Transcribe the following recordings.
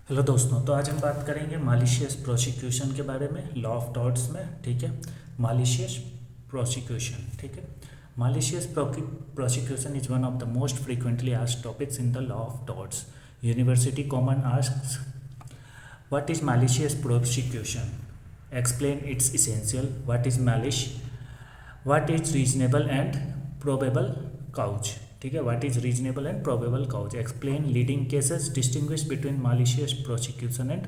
Hello दोस्तों, तो आज हम बात करेंगे मालिशियस प्रोसिक्यूशन के बारे में लॉ ऑफ टॉर्ट्स में। ठीक है, मालिशियस प्रोसिक्यूशन। ठीक है, malicious prosecution is one of the most frequently asked topics in the law of torts. University common asks what is malicious prosecution, explain its essential, what is malice, what is reasonable and probable cause. ठीक है, what is reasonable and probable cause, explain leading cases, distinguish between malicious prosecution and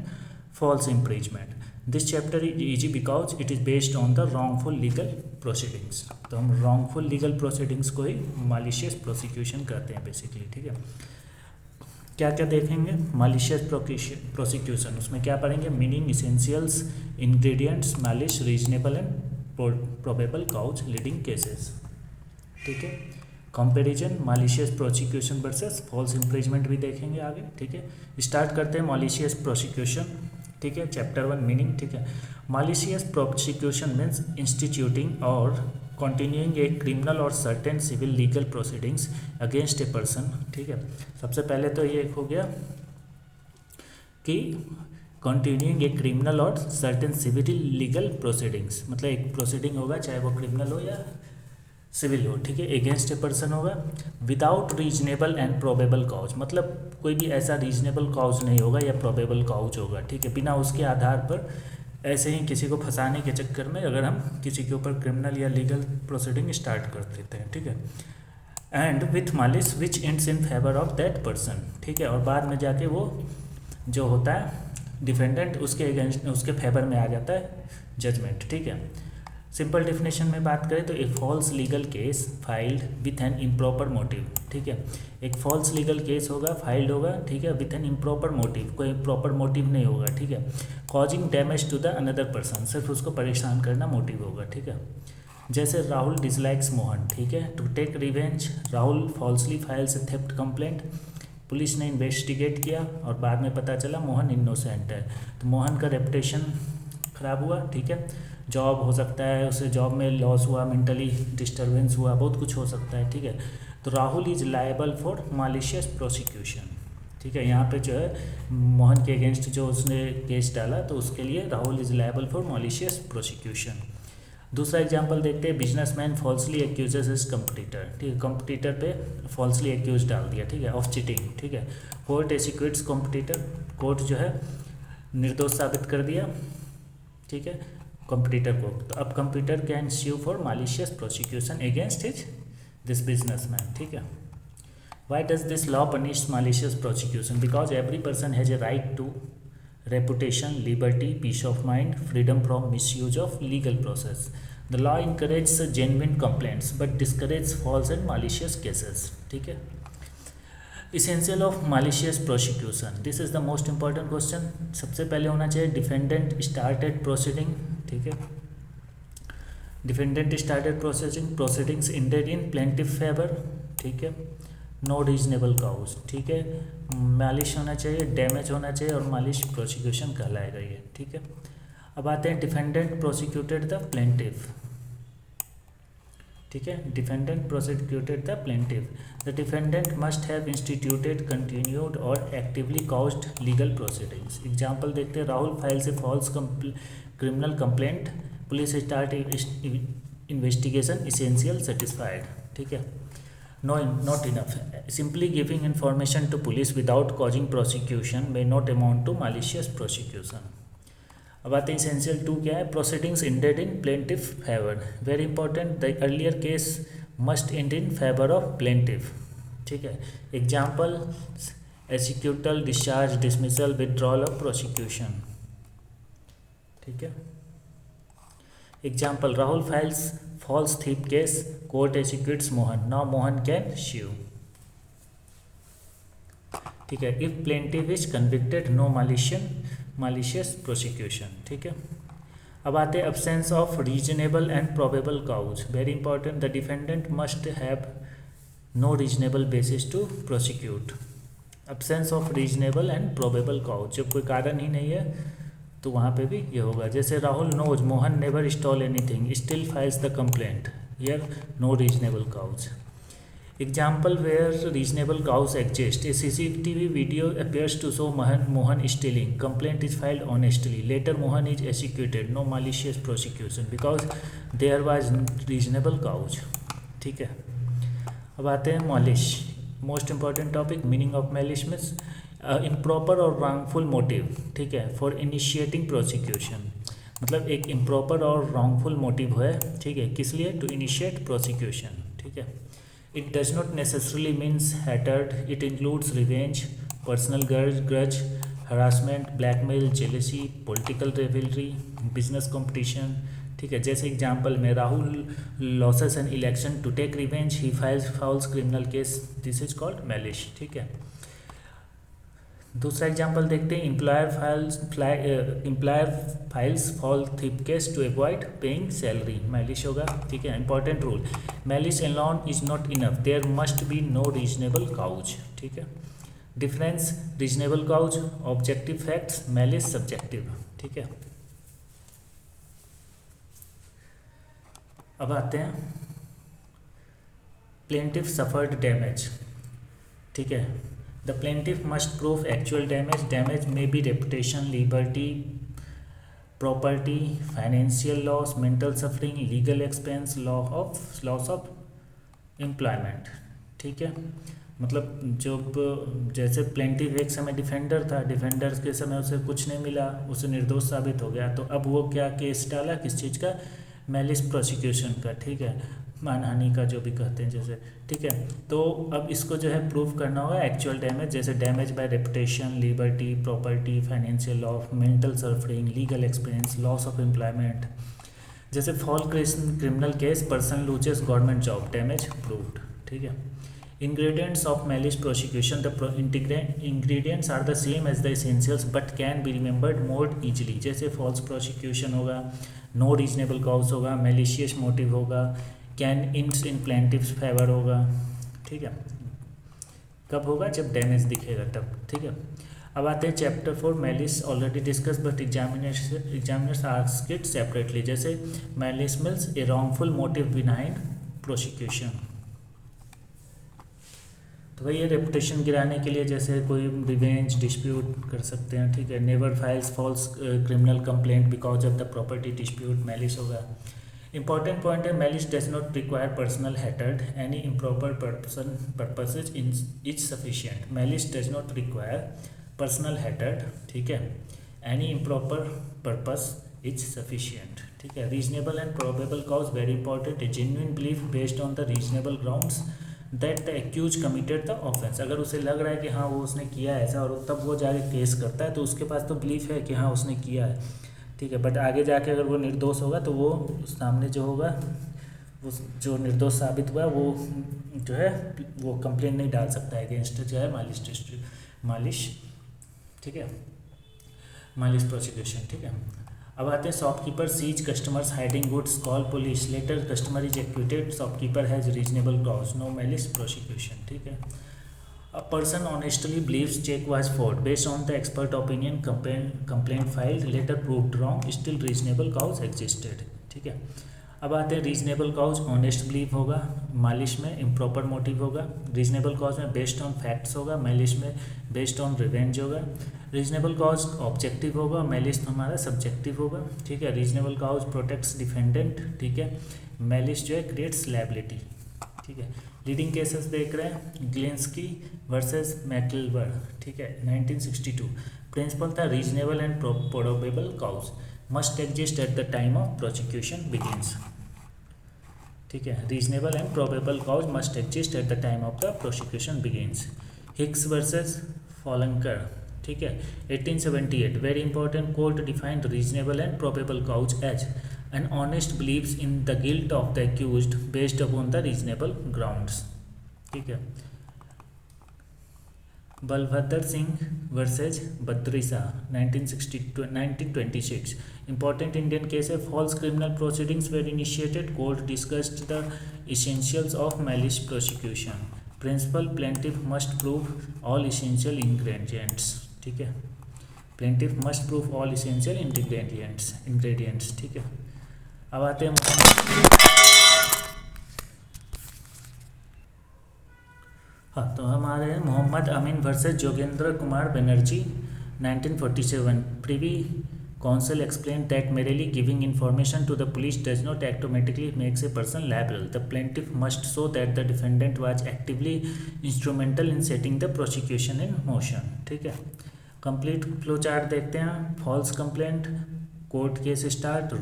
false imprisonment. This chapter is easy because it is based on the wrongful legal proceedings. तो हम wrongful legal proceedings को ही malicious prosecution कहते हैं basically. ठीक है, क्या क्या देखेंगे मालिशियस प्रोसिक्यूशन, उसमें क्या पढ़ेंगे, meaning, essentials, ingredients, malice, reasonable and probable cause, leading cases. ठीक है, comparison malicious prosecution versus false imprisonment भी देखेंगे आगे। ठीक है, स्टार्ट करते हैं मालिशियस प्रोसिक्यूशन। ठीक है, चैप्टर 1 मीनिंग। ठीक है, malicious prosecution means instituting or continuing a criminal or certain civil legal proceedings against a person. ठीक है, सबसे पहले तो ये हो गया कि continuing a criminal or certain civil legal proceedings, मतलब एक प्रोसीडिंग होगा चाहे वो क्रिमिनल हो या सिविल हो। ठीक है, अगेंस्ट ए पर्सन होगा without reasonable and probable cause, मतलब कोई भी ऐसा रीजनेबल काउज नहीं होगा या प्रोबेबल काउज होगा। ठीक है, बिना उसके आधार पर ऐसे ही किसी को फंसाने के चक्कर में अगर हम किसी के ऊपर क्रिमिनल या लीगल प्रोसीडिंग स्टार्ट कर देते हैं। ठीक है, एंड विथ मालिस विच ends in favour of that person. ठीक है, और बाद में जाके वो जो होता है डिफेंडेंट उसके अगेंस्ट उसके फेवर में आ जाता है जजमेंट। ठीक है, सिंपल डेफिनेशन में बात करें तो a false legal case filed with an improper motive. ठीक है, एक फॉल्स लीगल केस होगा, फाइल्ड होगा, ठीक है, विथ एन इम्प्रॉपर मोटिव, कोई प्रॉपर मोटिव नहीं होगा। ठीक है, causing damage to the another person, सिर्फ उसको परेशान करना मोटिव होगा। ठीक है, जैसे राहुल डिसलाइक्स मोहन। ठीक है, to take revenge Rahul falsely files a theft complaint. Police ने इन्वेस्टिगेट किया और बाद में पता चला मोहन इनोसेंट है, तो मोहन का रेपुटेशन खराब हुआ। ठीक है, जॉब हो सकता है उसे जॉब में लॉस हुआ, मेंटली डिस्टर्बेंस हुआ, बहुत कुछ हो सकता है। ठीक है, तो Rahul is liable for malicious prosecution. ठीक है, यहाँ पे जो है मोहन के अगेंस्ट जो उसने केस डाला तो उसके लिए Rahul is liable for malicious prosecution. दूसरा एग्जांपल देखते हैं, businessman falsely accuses his competitor. ठीक है, कंपटीटर पे फॉल्सली एक्यूज डाल दिया, ठीक है, ऑफ चीटिंग। ठीक है, कोर्ट एक्यूट्स कंपटीटर, कोर्ट जो है निर्दोष साबित कर दिया। ठीक है, कंपटीटर को, तो अब competitor can sue for malicious prosecution against his this businessman. ठीक है, why does this law punish malicious prosecution, because every person has a right to reputation, liberty, peace of mind, freedom from misuse of legal process. The law encourages genuine complaints but discourages false and malicious cases. ठीक है, essential of malicious prosecution, this is the most important question. सबसे पहले होना चाहिए defendant started proceeding. ठीक है, defendant started proceedings ended in plaintiff favor. ठीक है, नो रीजनेबल काउज। ठीक है, मालिश होना चाहिए, डैमेज होना चाहिए और मालिश प्रोसिक्यूशन कहलाएगा ये। ठीक है, अब आते हैं डिफेंडेंट प्रोसिक्यूटेड द प्लेंटिफ। ठीक है, defendant prosecuted the plaintiff, the defendant must have instituted continued और actively caused legal proceedings. Example देखते हैं, Rahul files a false criminal complaint, police start investigation, essential satisfied. ठीक है, No, not enough. Simply giving information to police without causing prosecution may not amount to malicious prosecution. अब आते हैं essential 2 क्या है, proceedings ended in plaintiff favor. Very important, the earlier case must end in favor of plaintiff. ठीक है, example executal, discharge, dismissal, withdrawal of prosecution. ठीक है, example Rahul files false theft case, court acquits Mohan, now Mohan can sue. ठीक है, if plaintiff is convicted no malicious prosecution. ठीक है, अब आते हैं absence of reasonable and probable cause. Very important, the defendant must have no reasonable basis to prosecute. Absence of reasonable and probable cause, जब कोई कारण ही नहीं है तो वहाँ पे भी ये होगा। जैसे Rahul knows Mohan never stole anything, still files the complaint, here no reasonable cause. Example where reasonable cause exists. A CCTV video appears to show Mohan stealing. Complaint is filed honestly. Later Mohan is executed. No malicious prosecution because there was reasonable cause. ठीक है. अब आते हैं malice. Most important topic, meaning of malice means improper or wrongful motive. ठीक है, for initiating prosecution. मतलब एक improper और wrongful motive है. ठीक है, किस लिए? To initiate prosecution. ठीक है. It does not necessarily means hatred. It includes revenge, personal grudge, harassment, blackmail, jealousy, political rivalry, business competition. ठीक है, जैसे एग्जाम्पल में Rahul loses an election to take revenge. He files false criminal case. This is called malice. ठीक है. दूसरा example देखते हैं. Employer files false theft case to avoid paying salary. Malice होगा. ठीक है. Important rule, malice alone is not enough. There must be no reasonable cause. ठीक है. Difference, reasonable cause objective facts, malice subjective. ठीक है. अब आते हैं प्लेंटिफ सफर्ड डैमेज. ठीक है. The plaintiff must prove actual damage. Damage may be reputation, liberty, property, financial loss, mental suffering, legal expense, loss of employment. ठीक है. मतलब जब जैसे प्लेंटिफ एक समय डिफेंडर था, डिफेंडर के समय उसे कुछ नहीं मिला, उसे निर्दोष साबित हो गया, तो अब वो क्या केस डाला, किस चीज़ का? मैलिस प्रोसिक्यूशन का. ठीक है, मानहानि का जो भी कहते हैं जैसे. ठीक है. तो अब इसको जो है प्रूव करना होगा एक्चुअल डैमेज, जैसे damage by reputation, liberty, property, financial loss, mental suffering, legal experience, loss of employment. जैसे false criminal case, person loses government job, damage proved. ठीक है. Ingredients of malicious prosecution. The ingredients are the same as the essentials but can be remembered more easily. जैसे false prosecution होगा, no reasonable cause होगा, malicious motive होगा, can in plaintiff's favor होगा. ठीक है. कब होगा? जब डैमेज दिखेगा तब. ठीक है. अब आते हैं chapter 4 malice. Already discuss but examiners ask it separately. जैसे मैलिस मीन्स ए रॉन्गफुल मोटिव बिहाइंड प्रोसिक्यूशन. तो भाई ये रेपुटेशन गिराने के लिए जैसे कोई रिवेंज डिस्प्यूट कर सकते हैं. ठीक है. Never files false criminal complaint because of the property dispute, malice होगा. इंपॉर्टेंट पॉइंट है, malice does not require personal hatred. Any improper purposes is sufficient. Malice does not require personal hatred. ठीक है. Any improper purpose is sufficient. ठीक है. Reasonable and probable cause very important. A genuine belief based on the reasonable grounds that the accused committed the offence. अगर उसे लग रहा है कि हाँ वो उसने किया ऐसा, और तब वो जाके केस करता है, तो उसके पास तो बिलीफ है कि हाँ उसने किया है. ठीक है. बट आगे जाके अगर वो निर्दोष होगा तो वो सामने जो होगा, वो जो निर्दोष साबित हुआ वो जो है वो कंप्लेन नहीं डाल सकता है अगेंस्ट जो है मालिश. ठीक है. मालिस प्रोसिक्यूशन. ठीक है. अब आते हैं shopkeeper sees customers hiding goods, call police, later customer is acquitted, shopkeeper has reasonable cause, no malice prosecution. ठीक है. A person honestly believes cheque was fraud based on the expert opinion, complaint filed, later proved wrong, still reasonable cause existed. ठीक है. अब आते हैं reasonable cause. Honest believe होगा, मालिश में इम्प्रॉपर मोटिव होगा. रीजनेबल कॉज में बेस्ड ऑन फैक्ट्स होगा, मैलिश में बेस्ड ऑन रिवेंज होगा. रीजनेबल कॉज ऑब्जेक्टिव होगा, मैलिश तो हमारा सब्जेक्टिव होगा. ठीक है. Reasonable cause protects defendant. ठीक है. मैलिश जो है क्रिएट्स लायबिलिटी. ठीक है. लीडिंग केसेस देख रहे हैं, ग्लेंस्की वर्सेस मैकलबर्न. ठीक है. 1962. प्रिंसिपल था reasonable and probable cause must exist at the time of prosecution begins. ठीक है. Reasonable and probable cause must exist at the time of the prosecution begins. Hicks versus Faulkner. ठीक है. 1878. Very important. Court defined reasonable and probable cause as an honest believes in the guilt of the accused based upon the reasonable grounds. ठीक है. Balbhadra Singh versus Badri Shah 1926. Important Indian case है. False criminal proceedings were initiated, court discussed the essentials of malicious prosecution. Principle plaintiff must prove all essential ingredients. ठीक है. Plaintiff must prove all essential ingredients. ठीक है. अब आते हैं हाँ, तो हमारे हैं Mohammad Amin versus Jogendra Kumar Banerjee 1947। Privy counsel explained that merely giving information to the police does not automatically makes a person liable. The plaintiff must show that the defendant was actively instrumental in setting the prosecution in motion. ठीक है, complete flow chart देखते हैं। False complaint, court case start,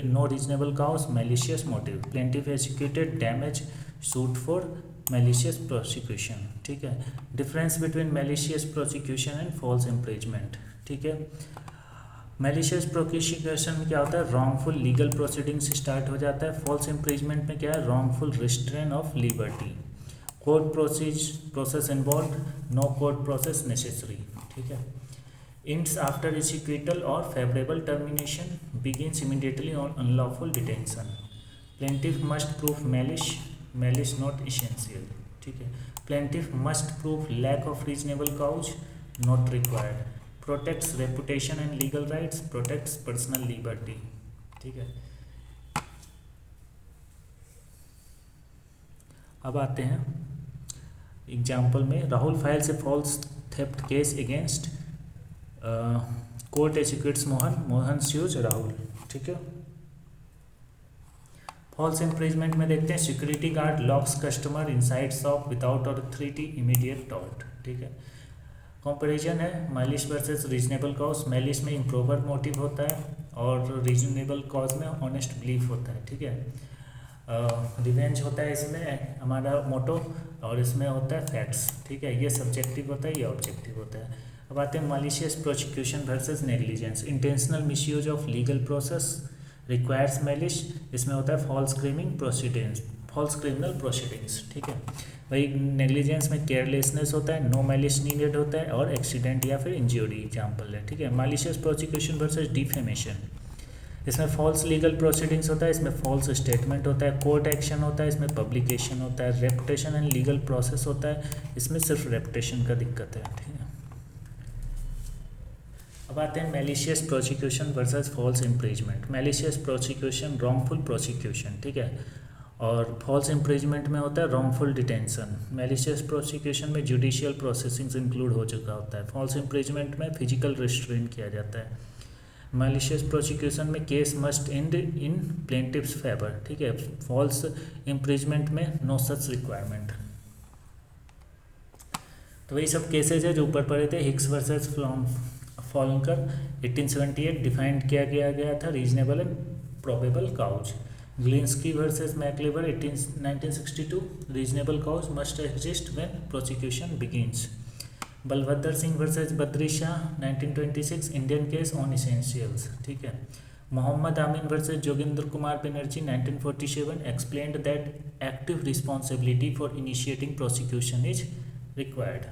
no reasonable cause, malicious motive, plaintiff executed, damage, suit for malicious prosecution. ठीक है, difference between malicious prosecution and false imprisonment. ठीक है, malicious prosecution में क्या होता है, रॉन्गफुल लीगल प्रोसीडिंग से स्टार्ट हो जाता है। फॉल्स इम्प्रीजमेंट में क्या है, wrongful restraint of liberty, court process involve, no court process necessary. ठीक है, ends after acquittal or favourable termination, begins immediately on unlawful detention. Plaintiff must proof malice not essential. ठीक है, plaintiff must proof lack of reasonable cause, not required. Protects reputation and legal rights, protects personal liberty. ठीक है, अब आते हैं example में। Rahul files false theft case against court acquits Mohan sues Rahul. ठीक है, फॉल्स इम्प्रीजमेंट में देखते हैं, security guard locks customer inside shop without authority immediate टॉट। ठीक है, कंपैरिजन है मैलिश वर्सेस रीजनेबल कॉज। मैलिश में इम्प्रोपर मोटिव होता है और रीजनेबल कॉज में ऑनेस्ट बिलीफ होता है। ठीक है, रिवेंज होता है इसमें हमारा मोटो, और इसमें होता है फैक्ट्स। ठीक है, ये सब्जेक्टिव होता है, ये ऑब्जेक्टिव होता है। अब आते हैं malicious prosecution versus negligence. Intentional misuse of legal process requires malice, इसमें होता है फॉल्स क्रिमिनल प्रोसीडिंग्स। ठीक है, वही नेग्लिजेंस में केयरलेसनेस होता है, नो मैलिश नीडेड होता है, और एक्सीडेंट या फिर इंजरी एग्जाम्पल है। ठीक है, मैलिशियस प्रोसिक्यूशन वर्सेस डिफेमेशन, इसमें फॉल्स लीगल प्रोसीडिंग्स होता है, इसमें फॉल्स स्टेटमेंट होता है, कोर्ट एक्शन होता है, इसमें पब्लिकेशन होता है, रेपुटेशन एंड लीगल प्रोसेस होता है, इसमें सिर्फ रेपुटेशन का दिक्कत है। ठीक है, अब आते हैं malicious prosecution versus false imprisonment. Malicious prosecution wrongful prosecution. ठीक है, और फॉल्स इम्प्रीजमेंट में होता है रॉन्गफुल डिटेंशन। मैलिशियस प्रोसिक्यूशन में जुडिशियल प्रोसेसिंग इंक्लूड हो चुका होता है। फॉल्स इम्प्रीजमेंट में फिजिकल रिस्ट्रेन किया जाता है। मैलिशियस प्रोसिक्यूशन में case must end in plaintiff's favour. ठीक है, फॉल्स इम्प्रीजमेंट में नो सच रिक्वायरमेंट। तो वही सब केसेज है जो ऊपर पड़े थे। हिक्स वर्सेस फॉलकर 1878 डिफाइंड किया गया था reasonable and probable cause. Glinski versus McIver 1962 reasonable cause must exist when prosecution begins. Balbhadra Singh versus Badri Shah 1926 Indian case on essentials. ठीक है, Mohammad Amin versus Joginder Kumar Banerjee 1947 explained that active responsibility for initiating prosecution is required.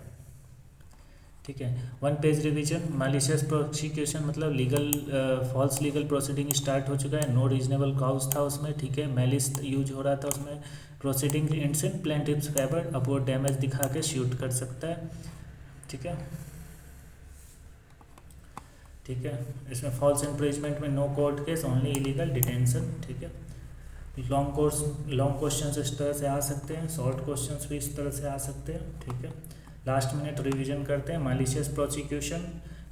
ठीक है, one page revision. Malicious prosecution मतलब false legal proceeding start हो चुका है, no reasonable cause था उसमें। ठीक है, मैलिस यूज हो रहा था उसमें। Proceeding ends in plaintiff's favour, upward damage दिखा के शूट कर सकता है। ठीक है, इसमें फॉल्स इम्प्रीजमेंट में no court case, only illegal detention. ठीक है, लॉन्ग क्वेश्चन इस तरह से आ सकते हैं, शॉर्ट क्वेश्चन भी इस तरह से आ सकते हैं। ठीक है, लास्ट मिनट रिवीजन करते हैं। Malicious prosecution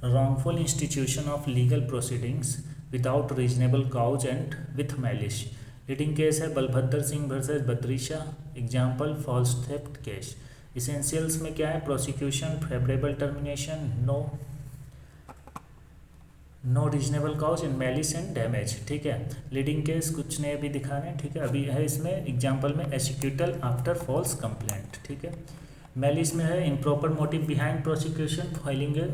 wrongful institution of legal proceedings without reasonable cause and with malice. Leading case है Balbhadra Singh versus Badri Shah. Example false theft case. Essentials में क्या है, prosecution, favourable termination, no reasonable cause and malice and damage. ठीक है, leading case कुछ नए भी दिखाने। ठीक है, अभी है इसमें एग्जाम्पल में एक्जीक्यूटल आफ्टर फॉल्स कंप्लेंट। ठीक है, मैलिस में है improper motive behind prosecution, filing a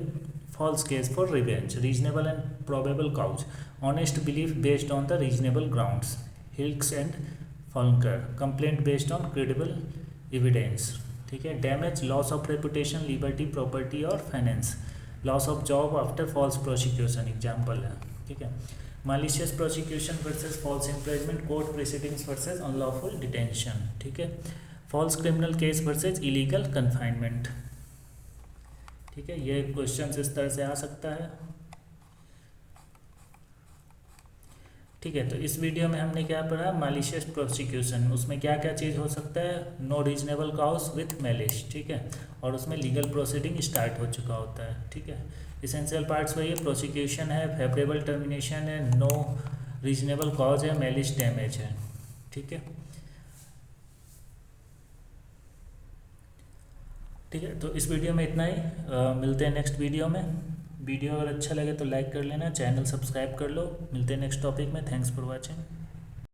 false case for revenge, reasonable and probable cause, honest belief based on the reasonable grounds, Hicks and Faulkner, complaint based on credible evidence. ठीक है, damage, loss of reputation, liberty, property और finance, loss of job after false prosecution example है। ठीक है, malicious prosecution versus false imprisonment, court proceedings versus unlawful detention. ठीक है, false criminal case versus illegal confinement. ठीक है, ये क्वेश्चन इस तरह से आ सकता है। ठीक है। तो इस वीडियो में हमने क्या पढ़ा, मालिशियस प्रोसिक्यूशन, उसमें क्या क्या चीज़ हो सकता है, नो रीजनेबल कॉज विथ मैलिश, ठीक है, और उसमें लीगल प्रोसीडिंग स्टार्ट हो चुका होता है, ठीक है। इसेंशियल पार्ट्स वही है, प्रोसिक्यूशन है, फेवरेबल टर्मिनेशन है, नो रीजनेबल कॉज है, मैलिश डैमेज है, ठीक है। ठीक है, तो इस वीडियो में इतना ही, मिलते हैं नेक्स्ट वीडियो में। वीडियो अगर अच्छा लगे तो लाइक कर लेना, चैनल सब्सक्राइब कर लो। मिलते हैं नेक्स्ट टॉपिक में। Thanks for watching.